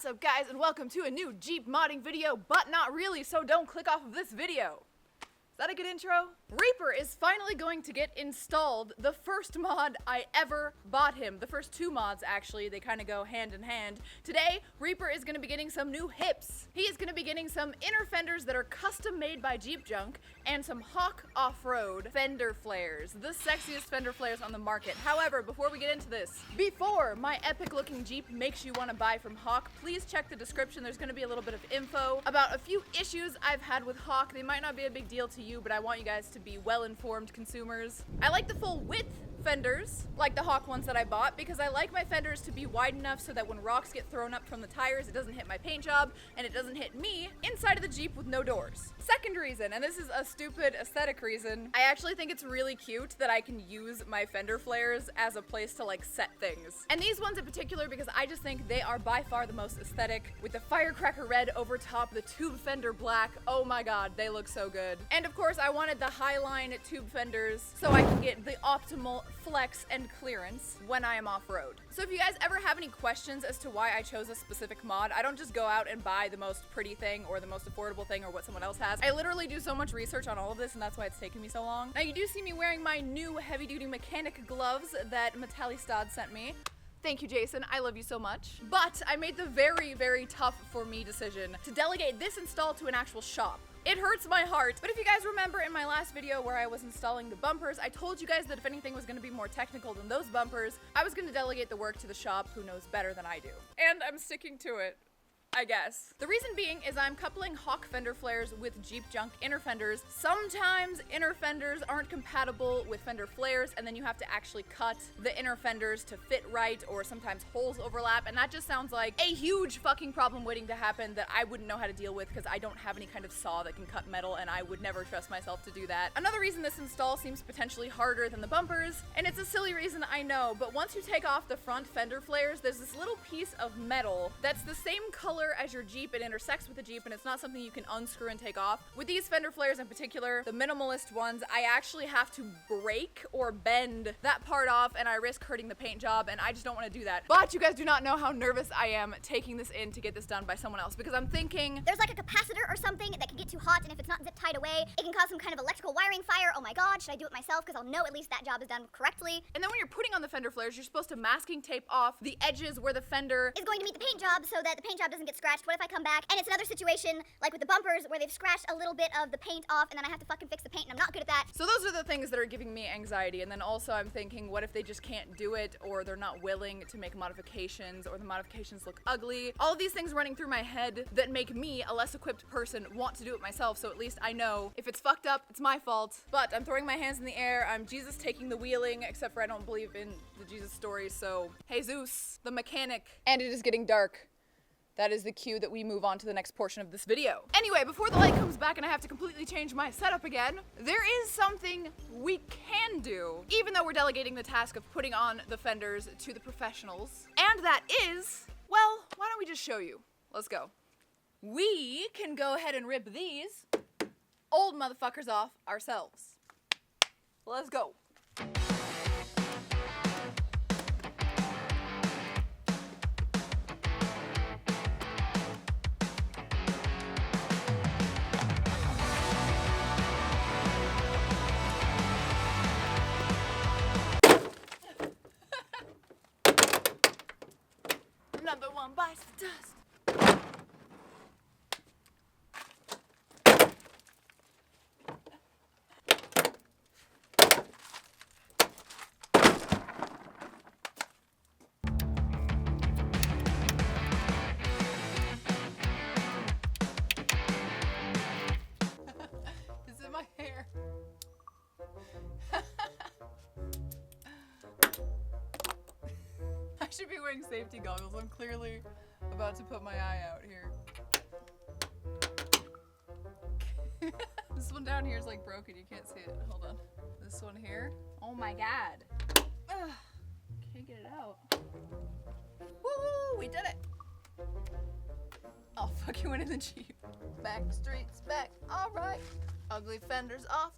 What's up, guys, and welcome to a new Jeep modding video, but not really, so don't click off of this video. Is that a good intro? Reaper is finally going to get installed, the first mod I ever bought him. The first two mods, actually, they kind of go hand in hand. Today, Reaper is going to be getting some new hips. He is going to be getting some inner fenders that are custom made by Jeep Junk, and some Hawk off-road fender flares, the sexiest fender flares on the market. However, before we get into this, before my epic looking Jeep makes you want to buy from Hawk, please check the description. There's going to be a little bit of info about a few issues I've had with Hawk. They might not be a big deal to you, but I want you guys to be well-informed consumers. I like the full width fenders, like the Hawk ones that I bought, because I like my fenders to be wide enough so that when rocks get thrown up from the tires, it doesn't hit my paint job, and it doesn't hit me inside of the Jeep with no doors. Second reason, and this is a stupid aesthetic reason, I actually think it's really cute that I can use my fender flares as a place to like set things. And these ones in particular, because I just think they are by far the most aesthetic, with the firecracker red over top, the tube fender black. Oh my god, they look so good. And of course, I wanted the Highline tube fenders so I can get the optimal flex and clearance when I am off-road. So if you guys ever have any questions as to why I chose a specific mod, I don't just go out and buy the most pretty thing or the most affordable thing or what someone else has. I literally do so much research on all of this, and that's why it's taken me so long. Now you do see me wearing my new heavy-duty mechanic gloves that Metallistad sent me. Thank you, Jason. I love you so much. But I made the very, very tough for me decision to delegate this install to an actual shop. It hurts my heart, but if you guys remember in my last video where I was installing the bumpers, I told you guys that if anything was going to be more technical than those bumpers, I was going to delegate the work to the shop who knows better than I do. And I'm sticking to it, I guess. The reason being is I'm coupling Hawk fender flares with Jeep Junk inner fenders. Sometimes inner fenders aren't compatible with fender flares, and then you have to actually cut the inner fenders to fit right, or sometimes holes overlap, and that just sounds like a huge fucking problem waiting to happen that I wouldn't know how to deal with because I don't have any kind of saw that can cut metal, and I would never trust myself to do that. Another reason this install seems potentially harder than the bumpers, and it's a silly reason, I know, but once you take off the front fender flares, there's this little piece of metal that's the same color as your Jeep. It intersects with the Jeep, and it's not something you can unscrew and take off. With these fender flares in particular, the minimalist ones, I actually have to break or bend that part off, and I risk hurting the paint job, and I just don't want to do that. But you guys do not know how nervous I am taking this in to get this done by someone else, because I'm thinking there's like a capacitor or something that can get too hot, and if it's not zip tied away, it can cause some kind of electrical wiring fire. Oh my god, should I do it myself? Because I'll know at least that job is done correctly. And then when you're putting on the fender flares, you're supposed to masking tape off the edges where the fender is going to meet the paint job so that the paint job doesn't get scratched. What if I come back and it's another situation like with the bumpers where they've scratched a little bit of the paint off, and then I have to fucking fix the paint, and I'm not good at that. So those are the things that are giving me anxiety. And then also I'm thinking, what if they just can't do it, or they're not willing to make modifications, or the modifications look ugly? All of these things running through my head that make me, a less equipped person, want to do it myself, so at least I know if it's fucked up, it's my fault. But I'm throwing my hands in the air. I'm Jesus taking the wheeling, except for I don't believe in the Jesus story, so Jesus, the mechanic. And it is getting dark. That is the cue that we move on to the next portion of this video. Anyway, before the light comes back and I have to completely change my setup again, there is something we can do, even though we're delegating the task of putting on the fenders to the professionals. And that is, well, why don't we just show you? Let's go. We can go ahead and rip these old motherfuckers off ourselves. Let's go. Number one bites the dust. This is my hair. I should be wearing safety goggles. I'm clearly about to put my eye out here. This one down here is like broken. You can't see it. Hold on. This one here. Oh my god. Ugh. Can't get it out. Woo! We did it. Oh, fuck, you went in the Jeep. Back streets back. All right. Ugly fenders off.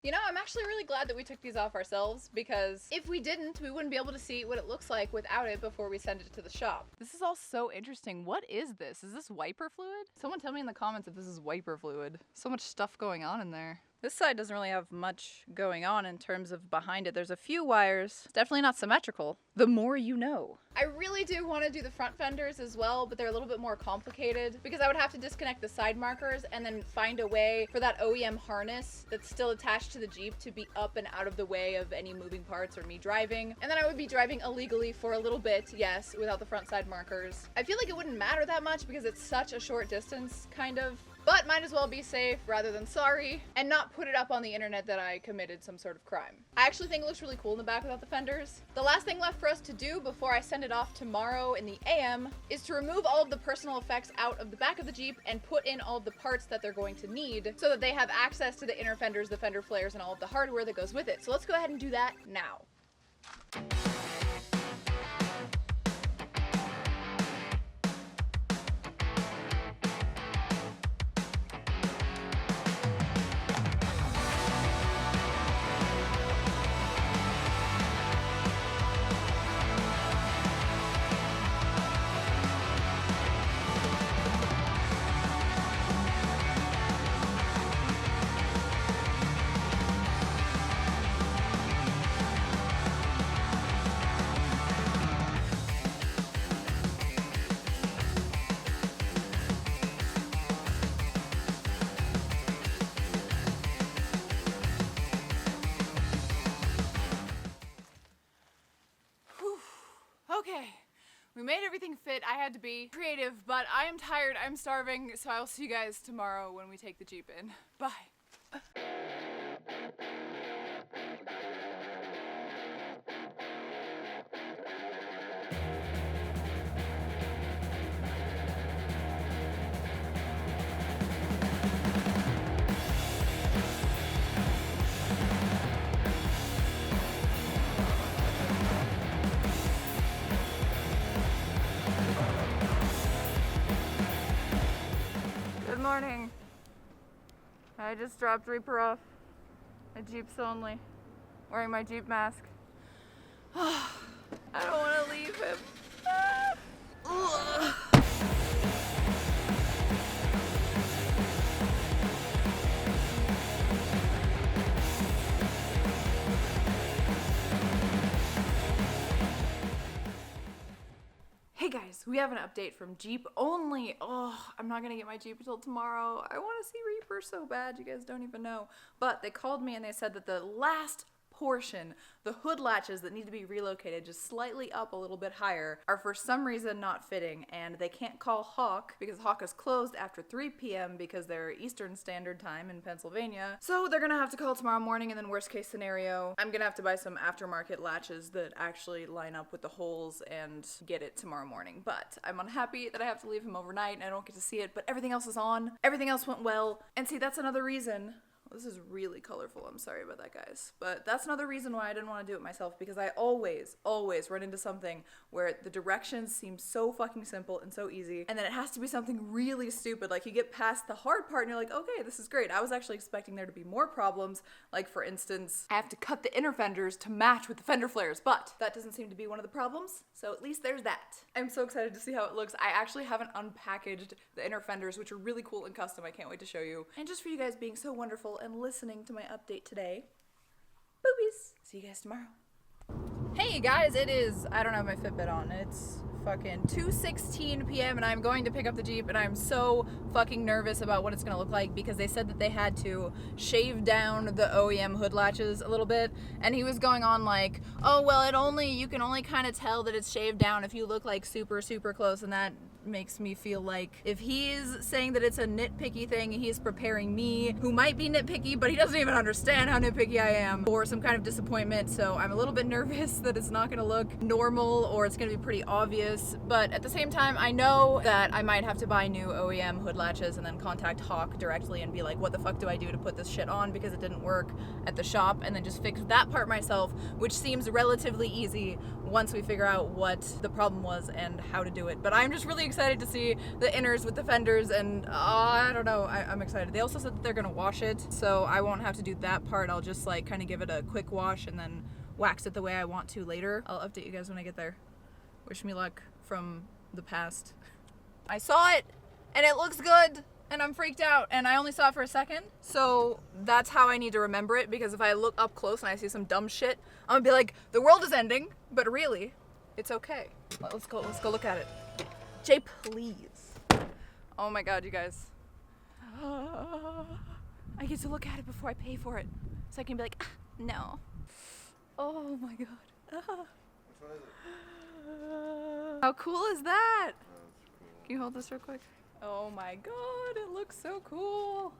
You know, I'm actually really glad that we took these off ourselves, because if we didn't, we wouldn't be able to see what it looks like without it before we send it to the shop. This is all so interesting. What is this? Is this wiper fluid? Someone tell me in the comments if this is wiper fluid. So much stuff going on in there. This side doesn't really have much going on in terms of behind it. There's a few wires. It's definitely not symmetrical. The more you know. I really do want to do the front fenders as well, but they're a little bit more complicated because I would have to disconnect the side markers and then find a way for that OEM harness that's still attached to the Jeep to be up and out of the way of any moving parts or me driving. And then I would be driving illegally for a little bit, yes, without the front side markers. I feel like it wouldn't matter that much because it's such a short distance, kind of. But might as well be safe rather than sorry and not put it up on the internet that I committed some sort of crime. I actually think it looks really cool in the back without the fenders. The last thing left for us to do before I send it off tomorrow in the AM is to remove all of the personal effects out of the back of the Jeep and put in all of the parts that they're going to need so that they have access to the inner fenders, the fender flares, and all of the hardware that goes with it. So let's go ahead and do that now. Okay, we made everything fit. I had to be creative, but I am tired, I'm starving, so I will see you guys tomorrow when we take the Jeep in. Bye. Good morning. I just dropped Reaper off at Jeeps Only, wearing my Jeep mask. I don't want to leave him. Hey guys, we have an update from Jeep Only. Oh, I'm not gonna get my Jeep until tomorrow. I want to see Reaper so bad, you guys don't even know. But they called me and they said that the last portion, the hood latches that need to be relocated just slightly up a little bit higher, are for some reason not fitting, and they can't call Hawk because Hawk is closed after 3 p.m. because they're Eastern Standard Time in Pennsylvania. So they're gonna have to call tomorrow morning, and then worst case scenario, I'm gonna have to buy some aftermarket latches that actually line up with the holes and get it tomorrow morning. But I'm unhappy that I have to leave him overnight and I don't get to see it, but everything else is on. Everything else went well. And see, that's another reason. This is really colorful, I'm sorry about that, guys. But that's another reason why I didn't want to do it myself, because I always run into something where the directions seem so fucking simple and so easy, and then it has to be something really stupid. Like, you get past the hard part and you're like, okay, this is great. I was actually expecting there to be more problems. Like, for instance, I have to cut the inner fenders to match with the fender flares, but that doesn't seem to be one of the problems, so at least there's that. I'm so excited to see how it looks. I actually haven't unpackaged the inner fenders, which are really cool and custom. I can't wait to show you. And just for you guys being so wonderful and listening to my update today. Boobies! See you guys tomorrow. Hey guys, it is, I don't have my Fitbit on. It's fucking 2:16 p.m. and I'm going to pick up the Jeep, and I'm so fucking nervous about what it's gonna look like because they said that they had to shave down the OEM hood latches a little bit, and he was going on like, oh well, you can only kind of tell that it's shaved down if you look like super close, and that makes me feel like if he's saying that it's a nitpicky thing, he's preparing me, who might be nitpicky, but he doesn't even understand how nitpicky I am, for some kind of disappointment. So I'm a little bit nervous that it's not gonna look normal or it's gonna be pretty obvious curious, but at the same time, I know that I might have to buy new OEM hood latches and then contact Hawk directly and be like, what the fuck do I do to put this shit on because it didn't work at the shop, and then just fix that part myself, which seems relatively easy once we figure out what the problem was and how to do it. But I'm just really excited to see the inners with the fenders, and I don't know, I'm excited. They also said that they're gonna wash it, so I won't have to do that part. I'll just like kind of give it a quick wash and then wax it the way I want to later. I'll update you guys when I get there. Wish me luck from the past. I saw it and it looks good and I'm freaked out, and I only saw it for a second, so that's how I need to remember it, because if I look up close and I see some dumb shit, I'm gonna be like, the world is ending, but really, it's okay. Let's go look at it. Jay, please. Oh my god, you guys. I get to look at it before I pay for it, so I can be like, no. Oh my god. Which one is it? How cool is that? Oh, that's cool. Can you hold this real quick? Oh my god, it looks so cool.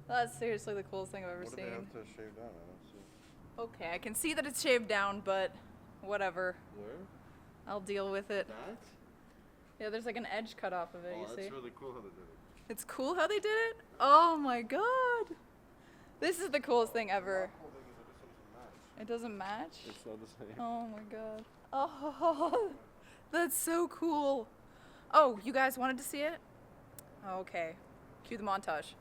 That's seriously the coolest thing I've ever What do seen. they have to shave down? I don't see. Okay, I can see that it's shaved down, but whatever. Where? I'll deal with it. That? Yeah, there's like an edge cut off of it, Oh, you that's see? really cool how they did it. It's cool how they did it? Oh my god. This is the coolest thing ever. The cool thing is that It doesn't match? it's not the same. Oh my god. Oh, that's so cool. Oh, you guys wanted to see it? Okay. Cue the montage.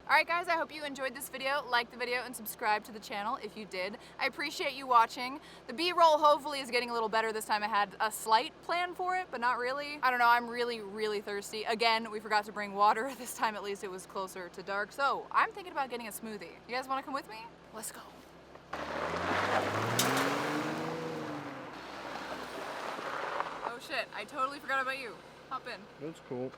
Alright guys, I hope you enjoyed this video. Like the video and subscribe to the channel if you did. I appreciate you watching. The B-roll hopefully is getting a little better this time. I had a slight plan for it, but not really. I don't know, I'm really thirsty. Again, we forgot to bring water. This time at least it was closer to dark. So I'm thinking about getting a smoothie. You guys want to come with me? Let's go. Oh shit, I totally forgot about you. Hop in. That's cool.